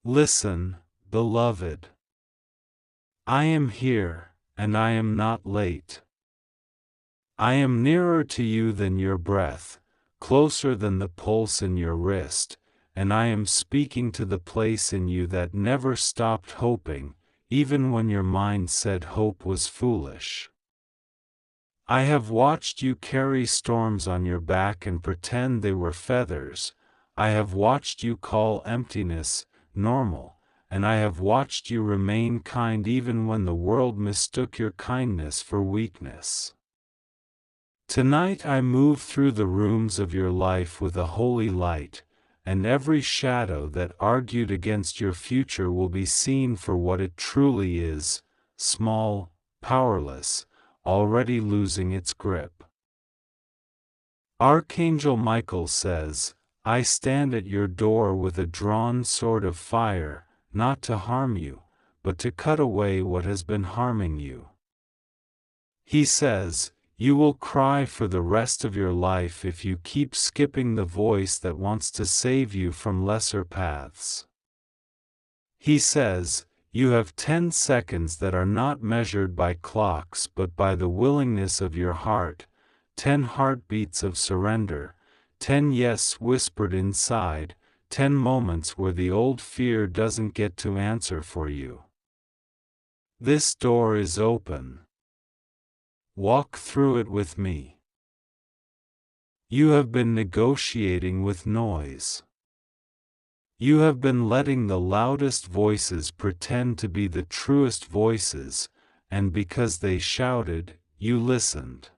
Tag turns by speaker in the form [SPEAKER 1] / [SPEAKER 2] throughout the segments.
[SPEAKER 1] Listen, beloved. I am here, and I am not late. I am nearer to you than your breath, closer than the pulse in your wrist, and I am speaking to the place in you that never stopped hoping, even when your mind said hope was foolish. I have watched you carry storms on your back and pretend they were feathers. I have watched you call emptiness normal, and I have watched you remain kind even when the world mistook your kindness for weakness. Tonight I move through the rooms of your life with a holy light, and every shadow that argued against your future will be seen for what it truly is, small, powerless, already losing its grip. Archangel Michael says, I stand at your door with a drawn sword of fire, not to harm you, but to cut away what has been harming you. He says, you will cry for the rest of your life if you keep skipping the voice that wants to save you from lesser paths. He says, you have 10 seconds that are not measured by clocks but by the willingness of your heart, 10 heartbeats of surrender, 10 yes whispered inside, 10 moments where the old fear doesn't get to answer for you. This door is open. Walk through it with me. You have been negotiating with noise. You have been letting the loudest voices pretend to be the truest voices, and because they shouted, you listened.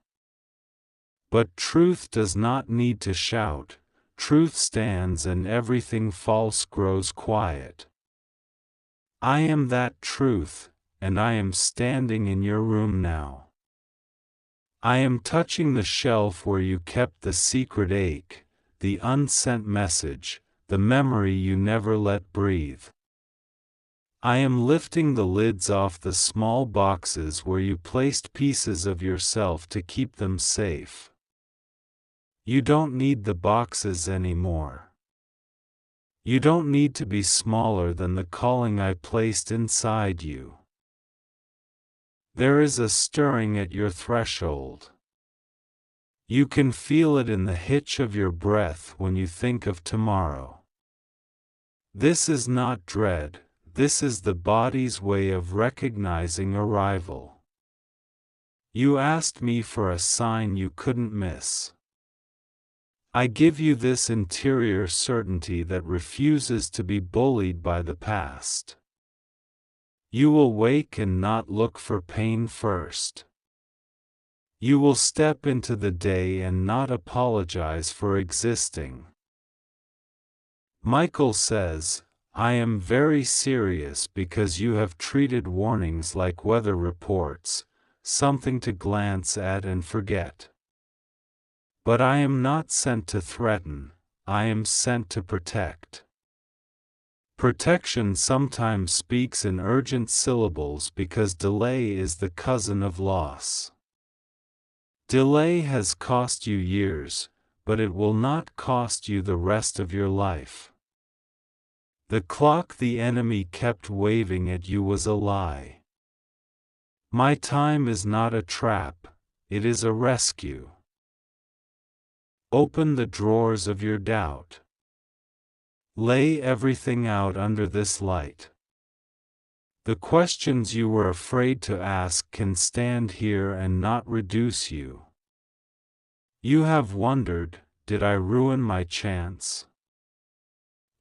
[SPEAKER 1] But truth does not need to shout, truth stands and everything false grows quiet. I am that truth, and I am standing in your room now. I am touching the shelf where you kept the secret ache, the unsent message, the memory you never let breathe. I am lifting the lids off the small boxes where you placed pieces of yourself to keep them safe. You don't need the boxes anymore. You don't need to be smaller than the calling I placed inside you. There is a stirring at your threshold. You can feel it in the hitch of your breath when you think of tomorrow. This is not dread, this is the body's way of recognizing arrival. You asked me for a sign you couldn't miss. I give you this interior certainty that refuses to be bullied by the past. You will wake and not look for pain first. You will step into the day and not apologize for existing. Michael says, I am very serious because you have treated warnings like weather reports, something to glance at and forget. But I am not sent to threaten, I am sent to protect. Protection sometimes speaks in urgent syllables because delay is the cousin of loss. Delay has cost you years, but it will not cost you the rest of your life. The clock the enemy kept waving at you was a lie. My time is not a trap, it is a rescue. Open the drawers of your doubt. Lay everything out under this light. The questions you were afraid to ask can stand here and not reduce you. You have wondered, did I ruin my chance?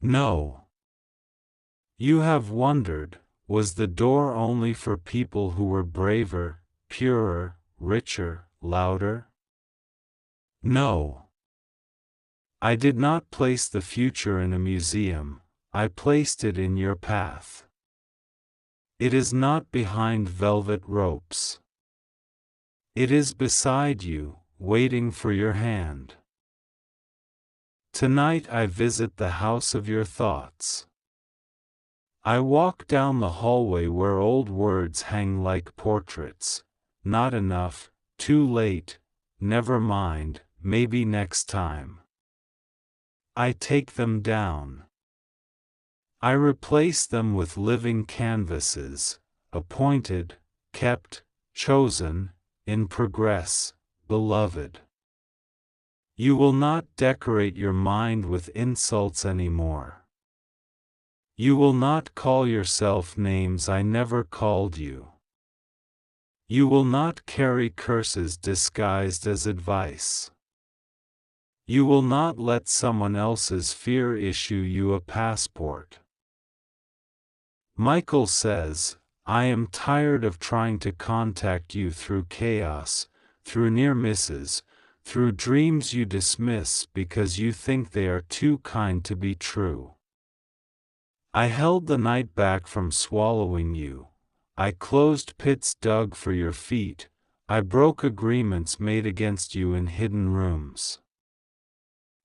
[SPEAKER 1] No. You have wondered, was the door only for people who were braver, purer, richer, louder? No. I did not place the future in a museum, I placed it in your path. It is not behind velvet ropes. It is beside you, waiting for your hand. Tonight I visit the house of your thoughts. I walk down the hallway where old words hang like portraits. Not enough, too late, never mind, maybe next time. I take them down. I replace them with living canvases, appointed, kept, chosen, in progress, beloved. You will not decorate your mind with insults anymore. You will not call yourself names I never called you. You will not carry curses disguised as advice. You will not let someone else's fear issue you a passport. Michael says, I am tired of trying to contact you through chaos, through near misses, through dreams you dismiss because you think they are too kind to be true. I held the night back from swallowing you. I closed pits dug for your feet. I broke agreements made against you in hidden rooms.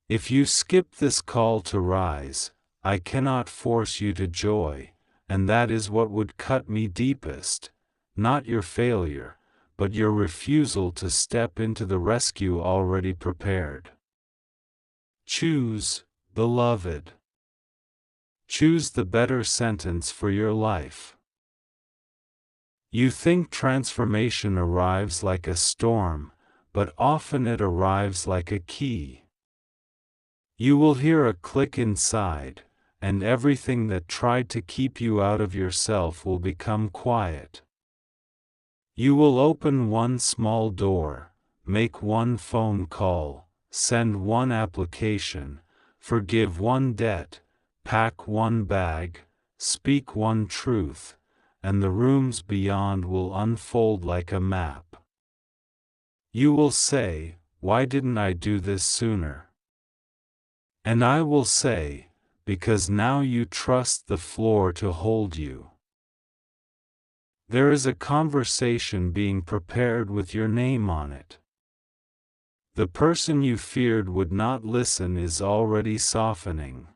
[SPEAKER 1] If you skip this call to rise, I cannot force you to joy, and that is what would cut me deepest, not your failure, but your refusal to step into the rescue already prepared. Choose, beloved. Choose the better sentence for your life. You think transformation arrives like a storm, but often it arrives like a key. You will hear a click inside, and everything that tried to keep you out of yourself will become quiet. You will open one small door, make one phone call, send one application, forgive one debt, pack one bag, speak one truth, and the rooms beyond will unfold like a map. You will say, why didn't I do this sooner? And I will say, because now you trust the floor to hold you. There is a conversation being prepared with your name on it. The person you feared would not listen is already softening.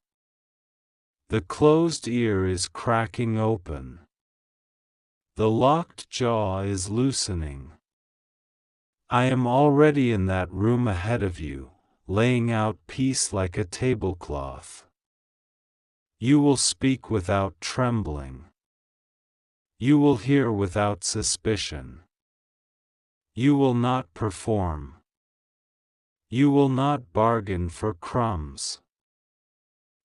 [SPEAKER 1] The closed ear is cracking open. The locked jaw is loosening. I am already in that room ahead of you, laying out peace like a tablecloth. You will speak without trembling. You will hear without suspicion. You will not perform. You will not bargain for crumbs.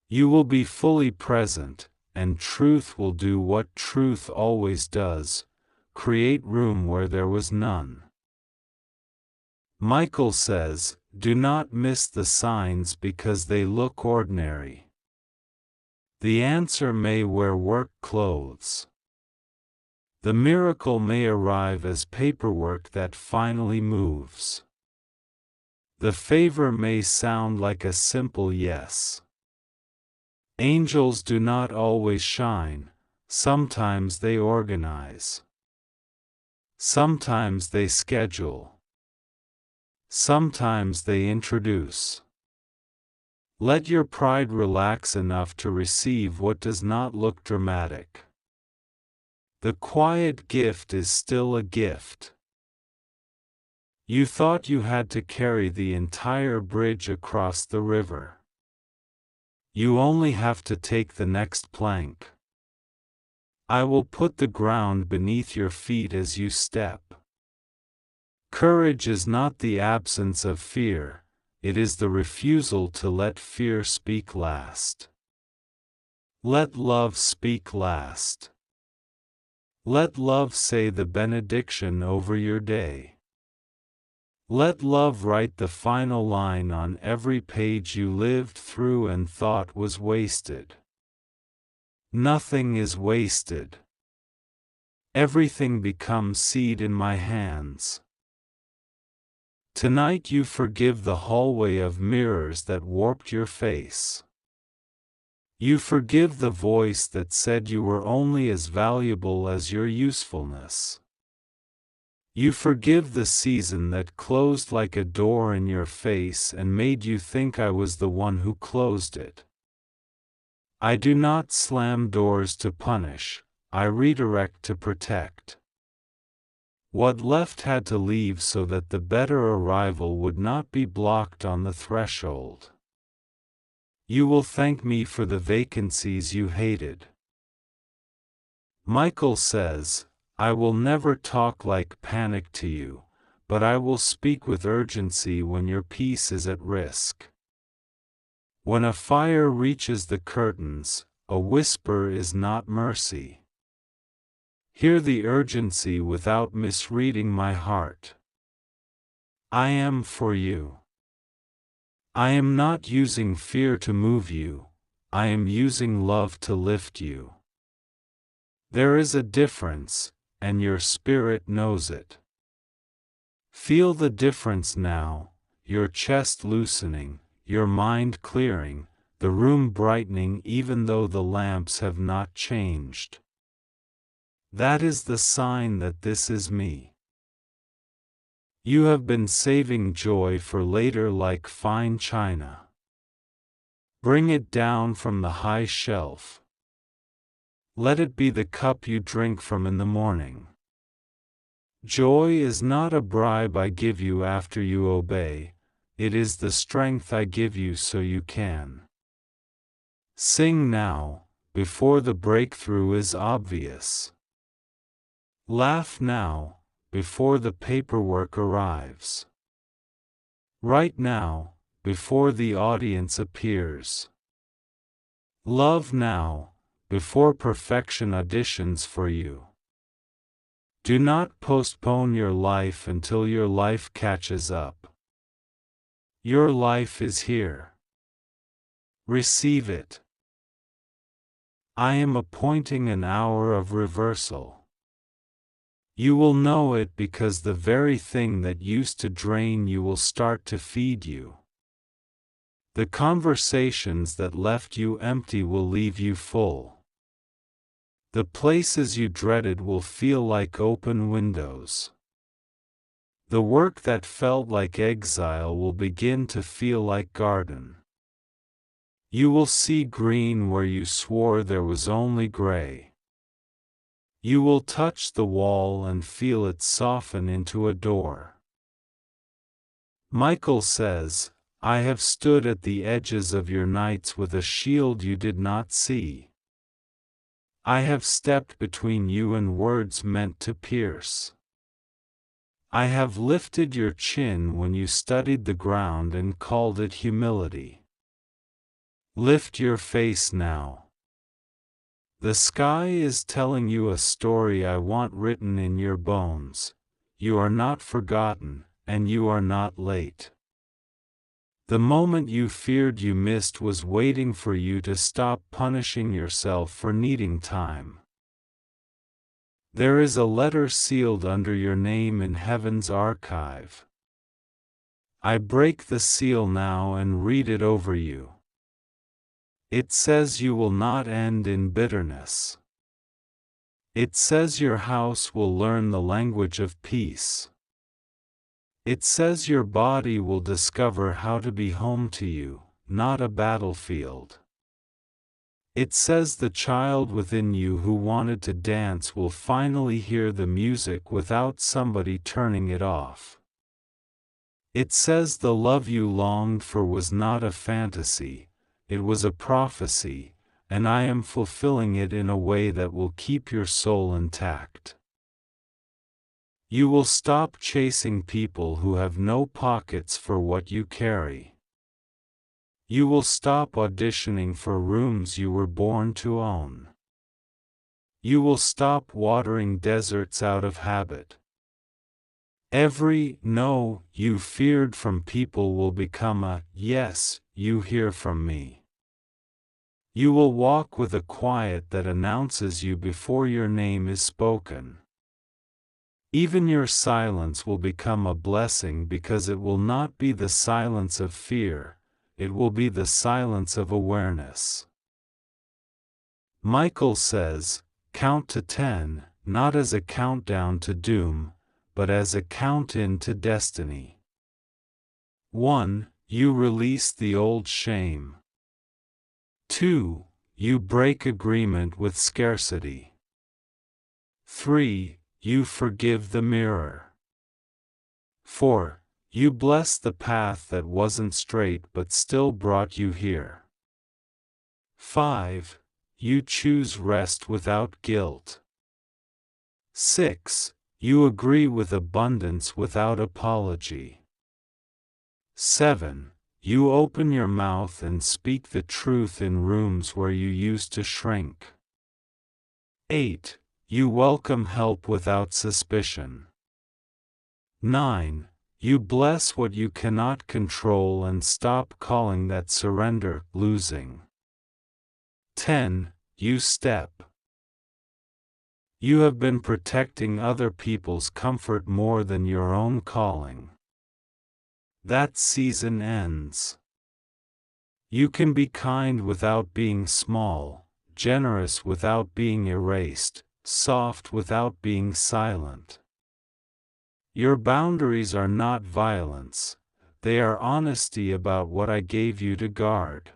[SPEAKER 1] You will be fully present, and truth will do what truth always does, create room where there was none. Michael says, do not miss the signs because they look ordinary. The answer may wear work clothes. The miracle may arrive as paperwork that finally moves. The favor may sound like a simple yes. Angels do not always shine, sometimes they organize. Sometimes they schedule. Sometimes they introduce. Let your pride relax enough to receive what does not look dramatic. The quiet gift is still a gift. You thought you had to carry the entire bridge across the river. You only have to take the next plank. I will put the ground beneath your feet as you step. Courage is not the absence of fear, it is the refusal to let fear speak last. Let love speak last. Let love say the benediction over your day. Let love write the final line on every page you lived through and thought was wasted. Nothing is wasted. Everything becomes seed in my hands. Tonight you forgive the hallway of mirrors that warped your face. You forgive the voice that said you were only as valuable as your usefulness. You forgive the season that closed like a door in your face and made you think I was the one who closed it. I do not slam doors to punish, I redirect to protect. What left had to leave so that the better arrival would not be blocked on the threshold. You will thank me for the vacancies you hated. Michael says, I will never talk like panic to you, but I will speak with urgency when your peace is at risk. When a fire reaches the curtains, a whisper is not mercy. Hear the urgency without misreading my heart. I am for you. I am not using fear to move you, I am using love to lift you. There is a difference, and your spirit knows it. Feel the difference now, your chest loosening, your mind clearing, the room brightening even though the lamps have not changed. That is the sign that this is me. You have been saving joy for later like fine china. Bring it down from the high shelf. Let it be the cup you drink from in the morning. Joy is not a bribe I give you after you obey, it is the strength I give you so you can. Sing now, before the breakthrough is obvious. Laugh now, before the paperwork arrives. Write now, before the audience appears. Love now, before perfection auditions for you. Do not postpone your life until your life catches up. Your life is here. Receive it. I am appointing an hour of reversal. You will know it because the very thing that used to drain you will start to feed you. The conversations that left you empty will leave you full. The places you dreaded will feel like open windows. The work that felt like exile will begin to feel like garden. You will see green where you swore there was only gray. You will touch the wall and feel it soften into a door. Michael says, I have stood at the edges of your nights with a shield you did not see. I have stepped between you and words meant to pierce. I have lifted your chin when you studied the ground and called it humility. Lift your face now. The sky is telling you a story I want written in your bones. You are not forgotten, and you are not late. The moment you feared you missed was waiting for you to stop punishing yourself for needing time. There is a letter sealed under your name in heaven's archive. I break the seal now and read it over you. It says you will not end in bitterness. It says your house will learn the language of peace. It says your body will discover how to be home to you, not a battlefield. It says the child within you who wanted to dance will finally hear the music without somebody turning it off. It says the love you longed for was not a fantasy, it was a prophecy, and I am fulfilling it in a way that will keep your soul intact. You will stop chasing people who have no pockets for what you carry. You will stop auditioning for rooms you were born to own. You will stop watering deserts out of habit. Every no you feared from people will become a yes you hear from me. You will walk with a quiet that announces you before your name is spoken. Even your silence will become a blessing because it will not be the silence of fear, it will be the silence of awareness. Michael says, count to 10, not as a countdown to doom, but as a count-in to destiny. 1. You release the old shame. 2. You break agreement with scarcity. 3. You forgive the mirror. 4. You bless the path that wasn't straight but still brought you here. 5. You choose rest without guilt. 6. You agree with abundance without apology. 7. You open your mouth and speak the truth in rooms where you used to shrink. 8. You welcome help without suspicion. 9. You bless what you cannot control and stop calling that surrender losing. 10. You step. You have been protecting other people's comfort more than your own calling. That season ends. You can be kind without being small, generous without being erased, soft without being silent. Your boundaries are not violence, they are honesty about what I gave you to guard.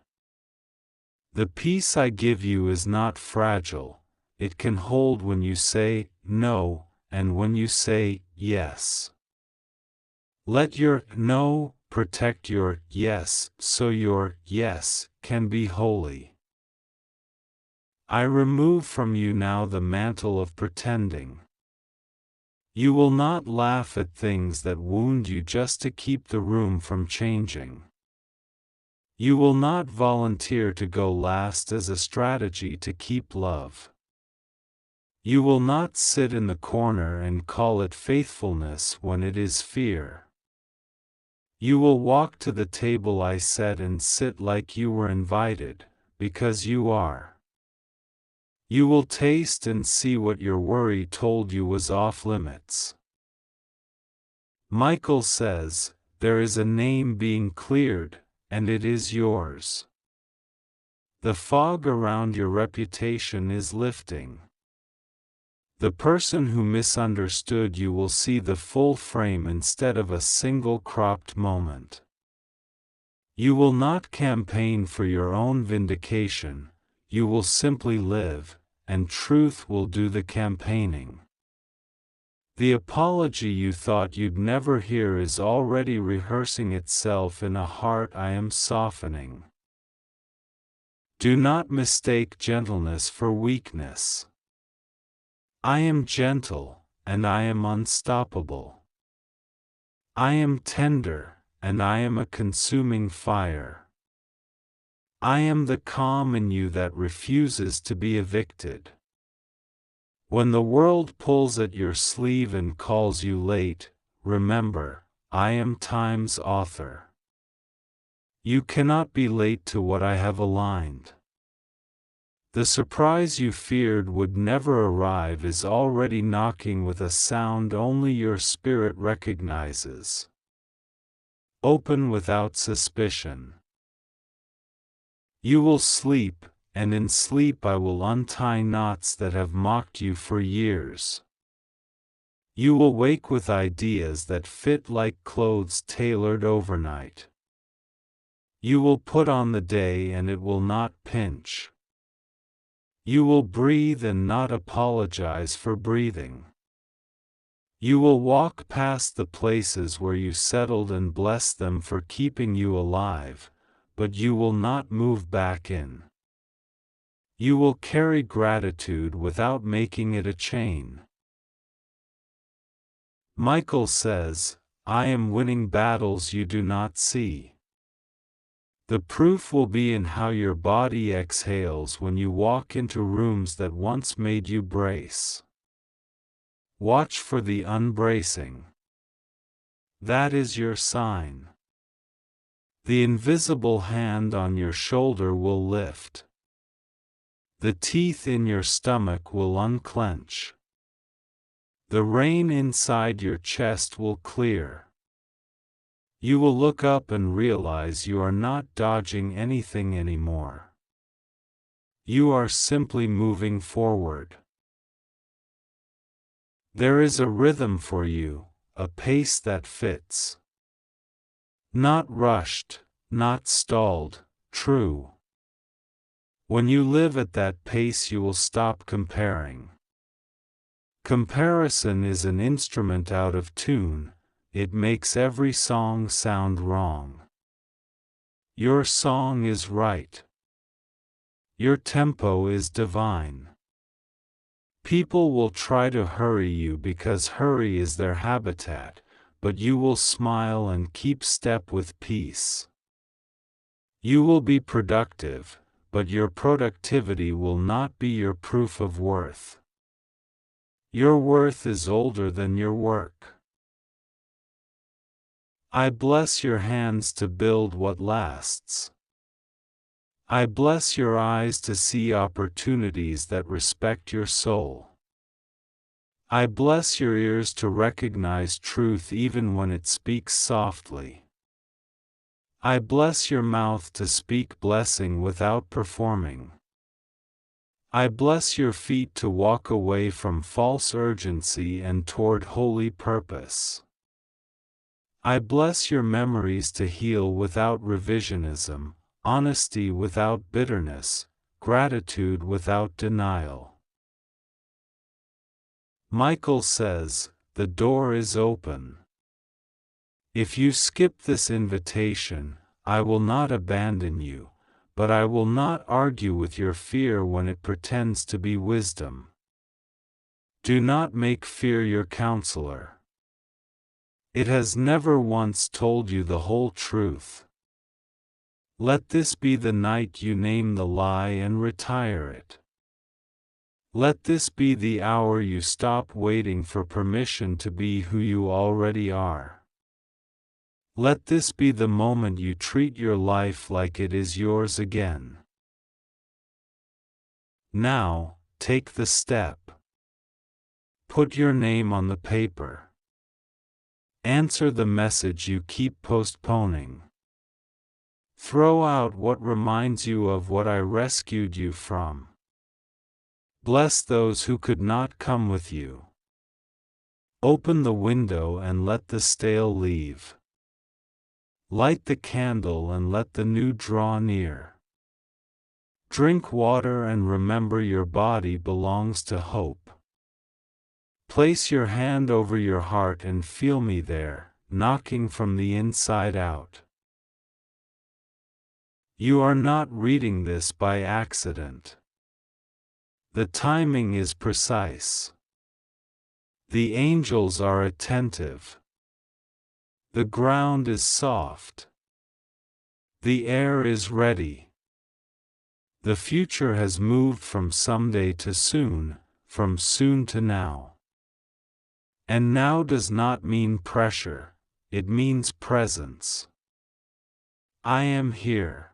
[SPEAKER 1] The peace I give you is not fragile. It can hold when you say no, and when you say yes. Let your no protect your yes, so your yes can be holy. I remove from you now the mantle of pretending. You will not laugh at things that wound you just to keep the room from changing. You will not volunteer to go last as a strategy to keep love. You will not sit in the corner and call it faithfulness when it is fear. You will walk to the table I set and sit like you were invited, because you are. You will taste and see what your worry told you was off limits. Michael says, there is a name being cleared, and it is yours. The fog around your reputation is lifting. The person who misunderstood you will see the full frame instead of a single cropped moment. You will not campaign for your own vindication, you will simply live, and truth will do the campaigning. The apology you thought you'd never hear is already rehearsing itself in a heart I am softening. Do not mistake gentleness for weakness. I am gentle, and I am unstoppable. I am tender, and I am a consuming fire. I am the calm in you that refuses to be evicted. When the world pulls at your sleeve and calls you late, remember, I am time's author. You cannot be late to what I have aligned. The surprise you feared would never arrive is already knocking with a sound only your spirit recognizes. Open without suspicion. You will sleep, and in sleep I will untie knots that have mocked you for years. You will wake with ideas that fit like clothes tailored overnight. You will put on the day and it will not pinch. You will breathe and not apologize for breathing. You will walk past the places where you settled and bless them for keeping you alive, but you will not move back in. You will carry gratitude without making it a chain. Michael says, I am winning battles you do not see. The proof will be in how your body exhales when you walk into rooms that once made you brace. Watch for the unbracing. That is your sign. The invisible hand on your shoulder will lift. The teeth in your stomach will unclench. The rain inside your chest will clear. You will look up and realize you are not dodging anything anymore. You are simply moving forward. There is a rhythm for you, a pace that fits. Not rushed, not stalled, true. When you live at that pace you will stop comparing. Comparison is an instrument out of tune. It makes every song sound wrong. Your song is right. Your tempo is divine. People will try to hurry you because hurry is their habitat, but you will smile and keep step with peace. You will be productive, but your productivity will not be your proof of worth. Your worth is older than your work. I bless your hands to build what lasts. I bless your eyes to see opportunities that respect your soul. I bless your ears to recognize truth even when it speaks softly. I bless your mouth to speak blessing without performing. I bless your feet to walk away from false urgency and toward holy purpose. I bless your memories to heal without revisionism, honesty without bitterness, gratitude without denial. Michael says, the door is open. If you skip this invitation, I will not abandon you, but I will not argue with your fear when it pretends to be wisdom. Do not make fear your counselor. It has never once told you the whole truth. Let this be the night you name the lie and retire it. Let this be the hour you stop waiting for permission to be who you already are. Let this be the moment you treat your life like it is yours again. Now, take the step. Put your name on the paper. Answer the message you keep postponing. Throw out what reminds you of what I rescued you from. Bless those who could not come with you. Open the window and let the stale leave. Light the candle and let the new draw near. Drink water and remember your body belongs to hope. Place your hand over your heart and feel me there, knocking from the inside out. You are not reading this by accident. The timing is precise. The angels are attentive. The ground is soft. The air is ready. The future has moved from someday to soon, from soon to now. And now does not mean pressure, it means presence. I am here.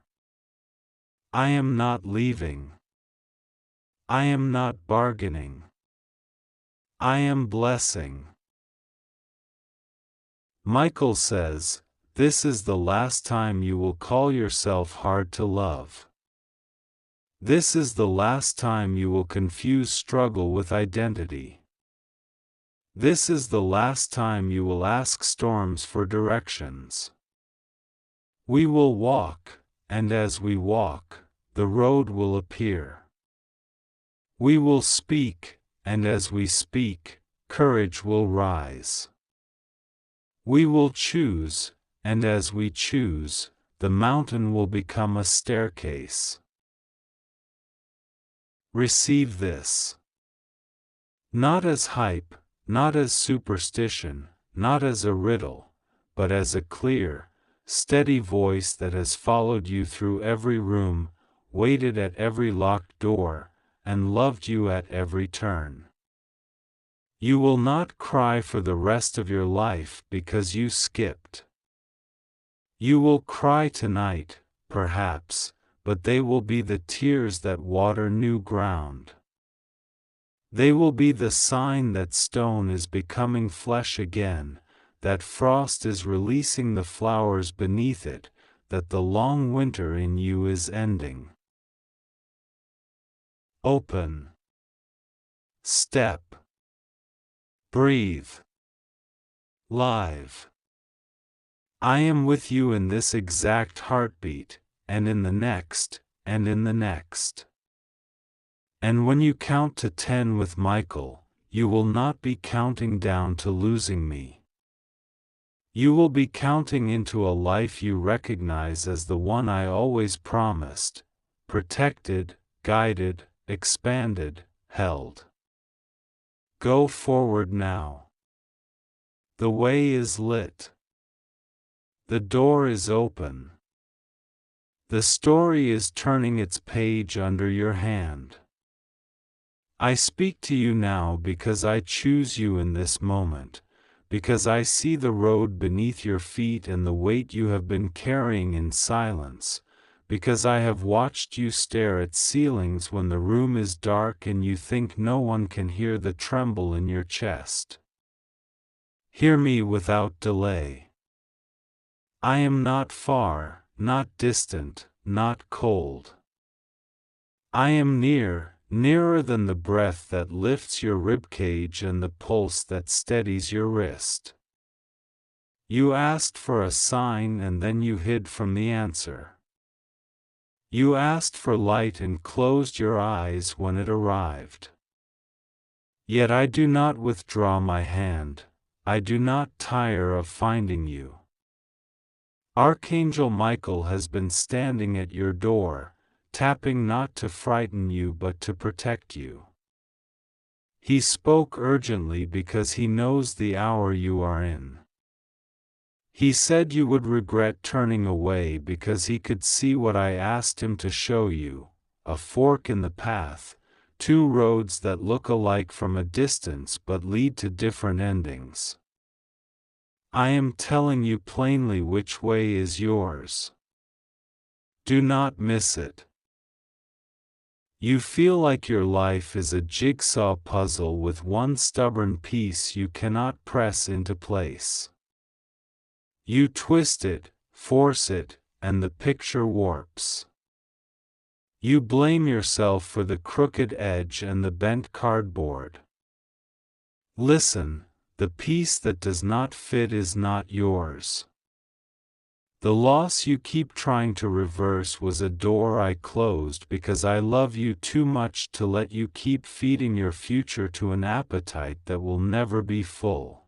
[SPEAKER 1] I am not leaving. I am not bargaining. I am blessing. Michael says, this is the last time you will call yourself hard to love. This is the last time you will confuse struggle with identity. This is the last time you will ask storms for directions. We will walk, and as we walk, the road will appear. We will speak, and as we speak, courage will rise. We will choose, and as we choose, the mountain will become a staircase. Receive this. Not as hype, not as superstition, not as a riddle, but as a clear, steady voice that has followed you through every room, waited at every locked door, and loved you at every turn. You will not cry for the rest of your life because you skipped. You will cry tonight, perhaps, but they will be the tears that water new ground. They will be the sign that stone is becoming flesh again, that frost is releasing the flowers beneath it, that the long winter in you is ending. Open. Step. Breathe. Live. I am with you in this exact heartbeat, and in the next, and in the next. And when you count to 10 with Michael, you will not be counting down to losing me. You will be counting into a life you recognize as the one I always promised, protected, guided, expanded, held. Go forward now. The way is lit. The door is open. The story is turning its page under your hand. I speak to you now because I choose you in this moment, because I see the road beneath your feet and the weight you have been carrying in silence, because I have watched you stare at ceilings when the room is dark and you think no one can hear the tremble in your chest. Hear me without delay. I am not far, not distant, not cold. I am near, nearer than the breath that lifts your ribcage and the pulse that steadies your wrist. You asked for a sign and then you hid from the answer. You asked for light and closed your eyes when it arrived. Yet I do not withdraw my hand, I do not tire of finding you. Archangel Michael has been standing at your door, tapping not to frighten you but to protect you. He spoke urgently because he knows the hour you are in. He said you would regret turning away because he could see what I asked him to show you, a fork in the path, two roads that look alike from a distance but lead to different endings. I am telling you plainly which way is yours. Do not miss it. You feel like your life is a jigsaw puzzle with one stubborn piece you cannot press into place. You twist it, force it, and the picture warps. You blame yourself for the crooked edge and the bent cardboard. Listen, the piece that does not fit is not yours. The loss you keep trying to reverse was a door I closed because I love you too much to let you keep feeding your future to an appetite that will never be full.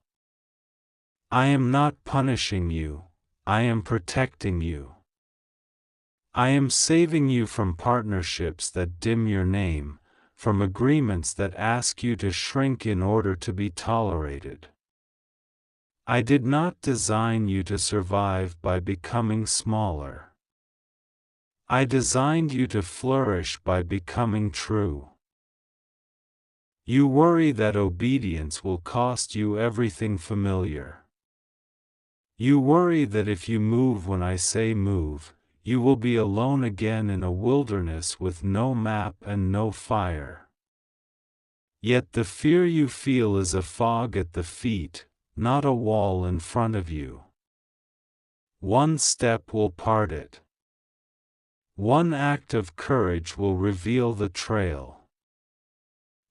[SPEAKER 1] I am not punishing you, I am protecting you. I am saving you from partnerships that dim your name, from agreements that ask you to shrink in order to be tolerated. I did not design you to survive by becoming smaller. I designed you to flourish by becoming true. You worry that obedience will cost you everything familiar. You worry that if you move when I say move, you will be alone again in a wilderness with no map and no fire. Yet the fear you feel is a fog at the feet, not a wall in front of you. One step will part it. One act of courage will reveal the trail.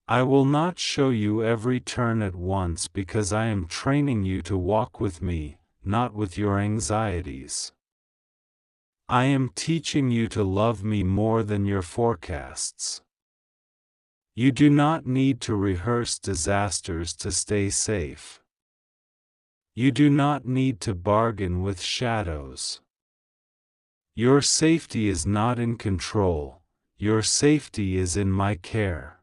[SPEAKER 1] I will not show you every turn at once because I am training you to walk with me, not with your anxieties. I am teaching you to love me more than your forecasts. You do not need to rehearse disasters to stay safe. You do not need to bargain with shadows. Your safety is not in control, your safety is in my care.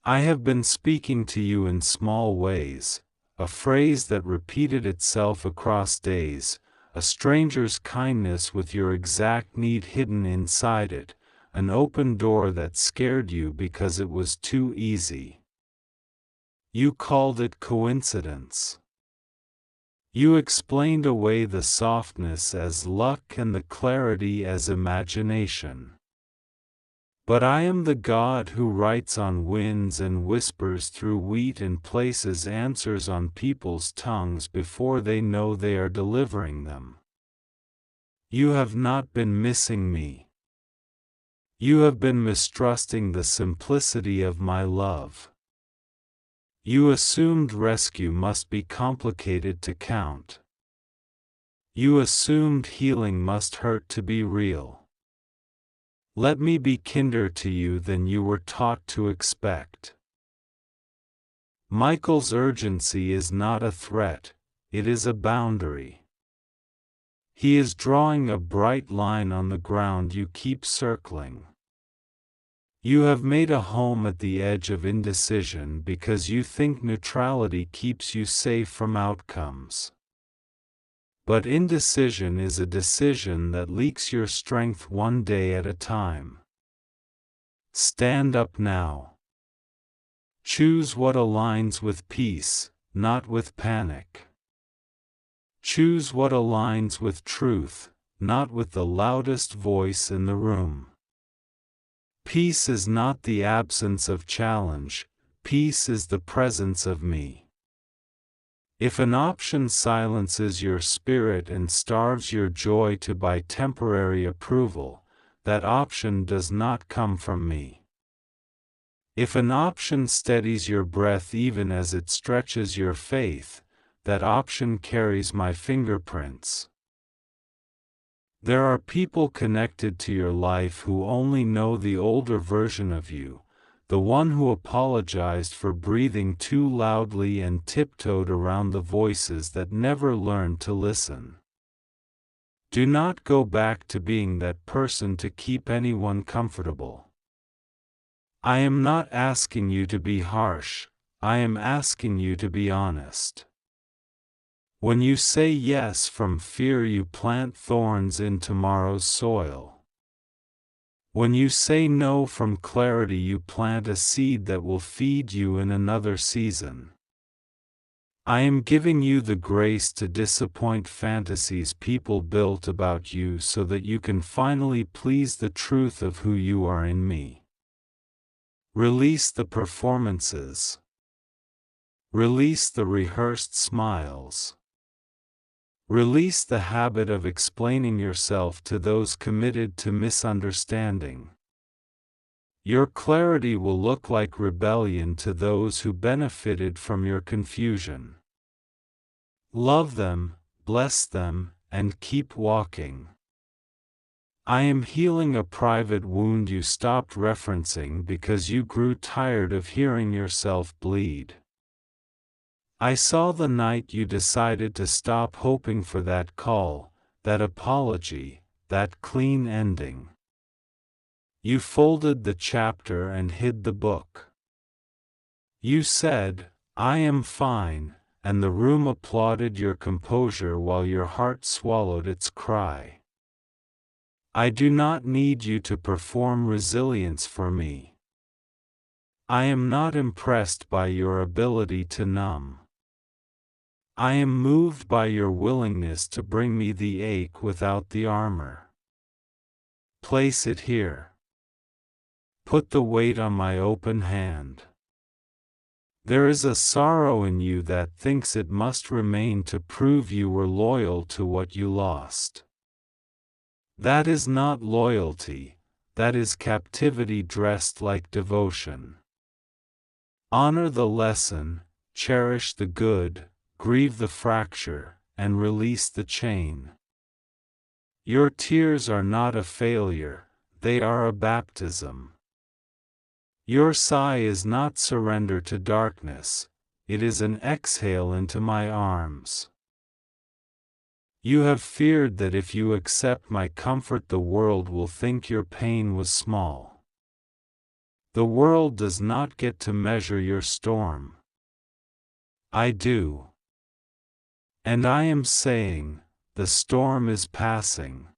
[SPEAKER 1] I have been speaking to you in small ways, a phrase that repeated itself across days, a stranger's kindness with your exact need hidden inside it, an open door that scared you because it was too easy. You called it coincidence. You explained away the softness as luck and the clarity as imagination. But I am the God who writes on winds and whispers through wheat and places answers on people's tongues before they know they are delivering them. You have not been missing me. You have been mistrusting the simplicity of my love. You assumed rescue must be complicated to count. You assumed healing must hurt to be real. Let me be kinder to you than you were taught to expect. Michael's urgency is not a threat, it is a boundary. He is drawing a bright line on the ground you keep circling. You have made a home at the edge of indecision because you think neutrality keeps you safe from outcomes. But indecision is a decision that leaks your strength one day at a time. Stand up now. Choose what aligns with peace, not with panic. Choose what aligns with truth, not with the loudest voice in the room. Peace is not the absence of challenge, peace is the presence of me. If an option silences your spirit and starves your joy to buy temporary approval, that option does not come from me. If an option steadies your breath even as it stretches your faith, that option carries my fingerprints. There are people connected to your life who only know the older version of you, the one who apologized for breathing too loudly and tiptoed around the voices that never learned to listen. Do not go back to being that person to keep anyone comfortable. I am not asking you to be harsh, I am asking you to be honest. When you say yes from fear, you plant thorns in tomorrow's soil. When you say no from clarity, you plant a seed that will feed you in another season. I am giving you the grace to disappoint fantasies people built about you so that you can finally please the truth of who you are in me. Release the performances. Release the rehearsed smiles. Release the habit of explaining yourself to those committed to misunderstanding. Your clarity will look like rebellion to those who benefited from your confusion. Love them, bless them, and keep walking. I am healing a private wound you stopped referencing because you grew tired of hearing yourself bleed. I saw the night you decided to stop hoping for that call, that apology, that clean ending. You folded the chapter and hid the book. You said, "I am fine," and the room applauded your composure while your heart swallowed its cry. I do not need you to perform resilience for me. I am not impressed by your ability to numb. I am moved by your willingness to bring me the ache without the armor. Place it here. Put the weight on my open hand. There is a sorrow in you that thinks it must remain to prove you were loyal to what you lost. That is not loyalty, that is captivity dressed like devotion. Honor the lesson, cherish the good, grieve the fracture, and release the chain. Your tears are not a failure, they are a baptism. Your sigh is not surrender to darkness, it is an exhale into my arms. You have feared that if you accept my comfort the world will think your pain was small. The world does not get to measure your storm. I do. And I am saying, the storm is passing.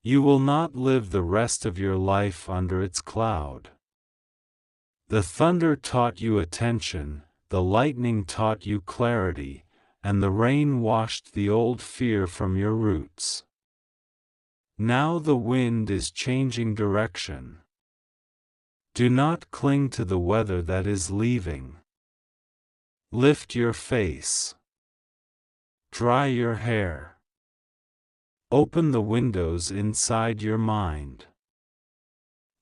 [SPEAKER 1] You will not live the rest of your life under its cloud. The thunder taught you attention, the lightning taught you clarity, and the rain washed the old fear from your roots. Now the wind is changing direction. Do not cling to the weather that is leaving. Lift your face. Dry your hair. Open the windows inside your mind.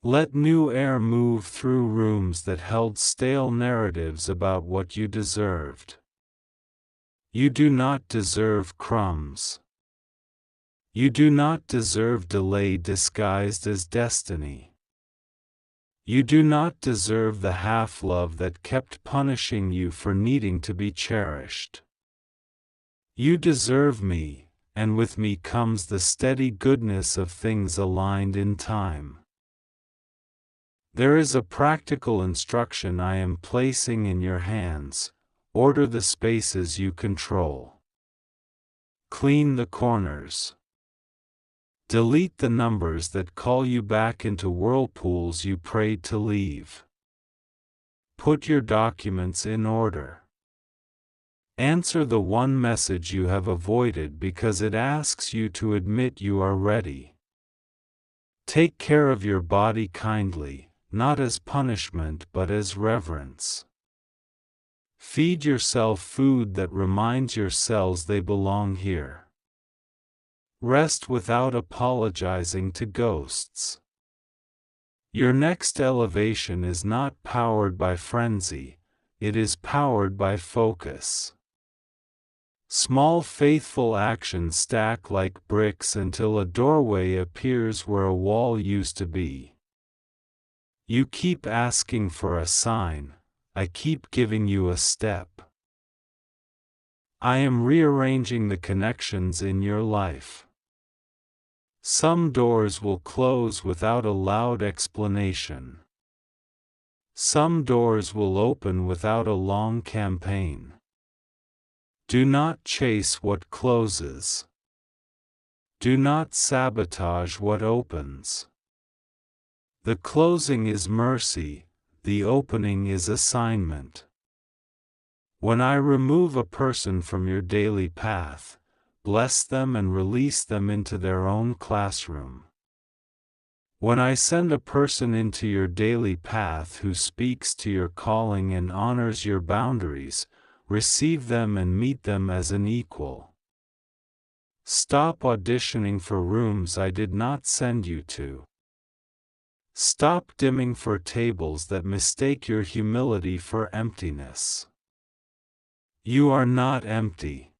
[SPEAKER 1] Let new air move through rooms that held stale narratives about what you deserved. You do not deserve crumbs. You do not deserve delay disguised as destiny. You do not deserve the half-love that kept punishing you for needing to be cherished. You deserve me, and with me comes the steady goodness of things aligned in time. There is a practical instruction I am placing in your hands. Order the spaces you control. Clean the corners. Delete the numbers that call you back into whirlpools you prayed to leave. Put your documents in order. Answer the one message you have avoided because it asks you to admit you are ready. Take care of your body kindly, not as punishment but as reverence. Feed yourself food that reminds your cells they belong here. Rest without apologizing to ghosts. Your next elevation is not powered by frenzy, it is powered by focus. Small faithful actions stack like bricks until a doorway appears where a wall used to be. You keep asking for a sign, I keep giving you a step. I am rearranging the connections in your life. Some doors will close without a loud explanation. Some doors will open without a long campaign. Do not chase what closes. Do not sabotage what opens. The closing is mercy, the opening is assignment. When I remove a person from your daily path, bless them and release them into their own classroom. When I send a person into your daily path who speaks to your calling and honors your boundaries, receive them and meet them as an equal. Stop auditioning for rooms I did not send you to. Stop dimming for tables that mistake your humility for emptiness. You are not empty.